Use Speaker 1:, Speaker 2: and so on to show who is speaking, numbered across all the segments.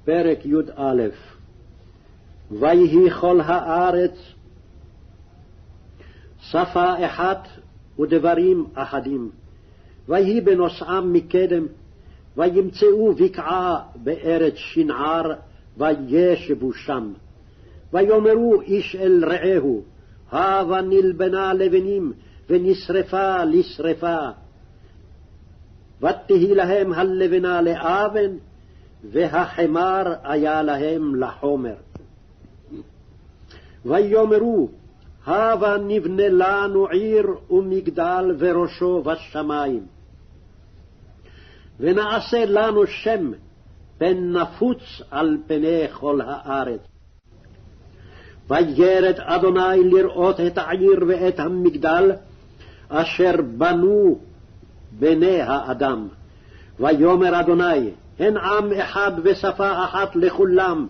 Speaker 1: פרק י"א. ויהי כל הארץ שפה אחת ודברים אחדים. ויהי בנוסעם מקדם, וימצאו בקעה בארץ שנער, וישבו שם. ויאמרו איש אל רעהו, הבה נלבנה לבנים, ונשרפה לשרפה. ותהי להם הלבנה לאבן, והחמר היה להם לחומר. ויאמרו, הבה נבנה לנו עיר ומגדל וראשו בשמים. ונעשה לנו שם, פן נפוץ על פני כל הארץ. וירד אדוני לראות את העיר ואת המגדל, אשר בנו בני האדם. ויאמר אדוני, הן עם אחד ושפה אחת לכולם,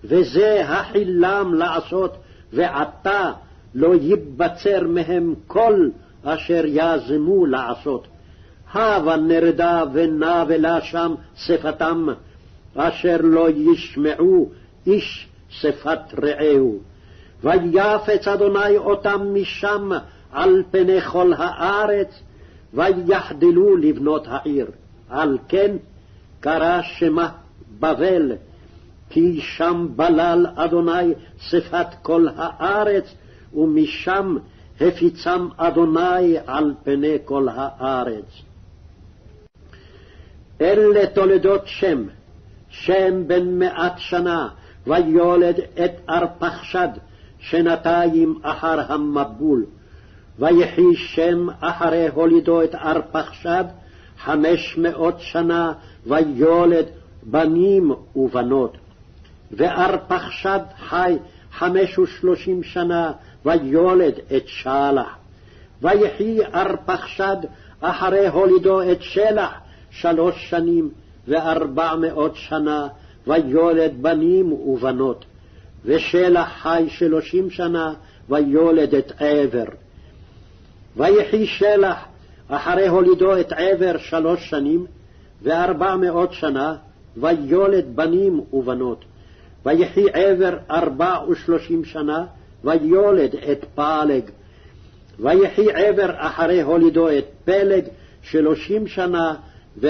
Speaker 1: וזה החילם לעשות, ועתה לא ייבצר מהם כל אשר יזמו לעשות. הבה נרדה ונבלה שם שפתם, אשר לא ישמעו איש שפת רעהו. ויפץ אדוני אותם משם על פני כל הארץ, ויחדלו לבנות העיר. על כן קרא שמה בבל, כי שם בלל אדוני שפת כל הארץ, ומשם הפיצם אדוני על פני כל הארץ. אלה תולדות שם, שם בן 100 שנה, ויולד את ארפחשד, שנתיים אחר המבול. ויחי שם אחרי הולידו את ארפחשד 500 שנה, ויולד בנים ובנות. וארפחשד חי 35 שנה, ויולד את שלח. ויחי ארפחשד אחרי הולידו את שלח 3 שנים ו400 שנה, ויולד בנים ובנות. ושלח חי 30 שנה, ויולד את עבר. ויחי שלח אחרי הולידו את עבר 3 שנים ו400 שנה, ויולד בנים ובנות. ויחי עבר 34 שנה, ויולד את פלג. ויחי עבר אחרי הולידו את פלג 30 שנה ו400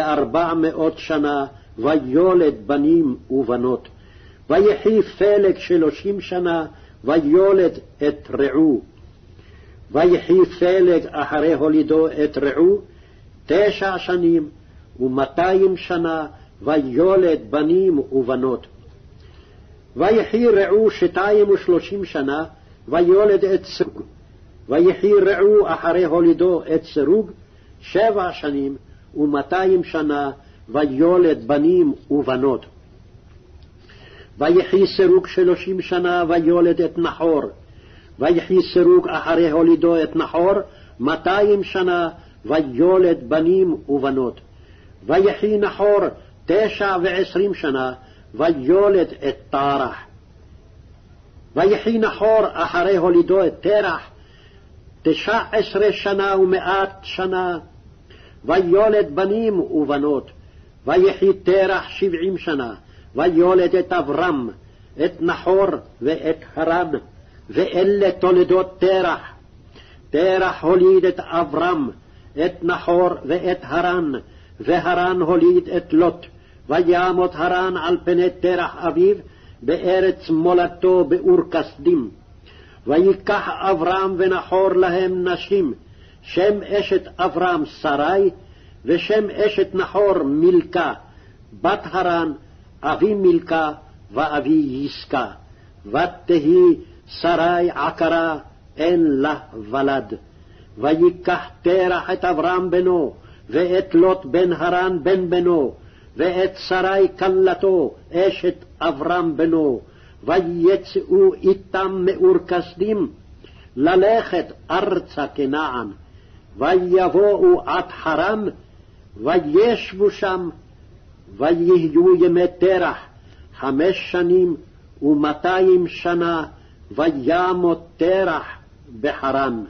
Speaker 1: שנה, ויולד בנים ובנות. ויחי פלג 30 שנה, ויולד את רעו. ויחי פלג אחרי הולידו את רעו 9 שנים ו200 שנה, ויולד בנים ובנות. ויחי רעו 32 שנה, ויולד את סרוג. ויחי רעו אחרי הולידו את סרוג 7 שנים ו200 שנה, ויולד בנים ובנות. ויחי סרוג 30 שנה, ויולד את נחור. ויחי סרוג אחרי הולידו את נחור 200 שנה, ויולד בנים ובנות. ויחי נחור 29 שנה, ויולד את תרח. ויחי נחור אחרי הולידו את תרח 19 שנה ו100 שנה, ויולד בנים ובנות. ויחי תרח 70 שנה, ויולד את אברם, את נחור ואת הרן. ואלה תולדות תרח. תרח הוליד את אברם, את נחור ואת הרן, והרן הוליד את לוט. וימות הרן על פני תרח אביו בארץ מולדתו באור כסדים. ויקח אברהם ונחור להם נשים, שם אשת אברהם שרי, ושם אשת נחור מילכה, בת הרן, אבי מילכה ואבי יסקה. ותהי שרי עקרה, אין לה ולד. ויקח תרח את אברהם בנו, ואת לוט בן הרן בן בנו, ואת שרי כלתו, אשת אברהם בנו, ויצאו איתם מאור כסדים, ללכת ארצה כנען. ויבואו עד חרן, וישבו שם, ויהיו ימי תרח 5 שנים ו200 שנה, וימות תרח בחרן.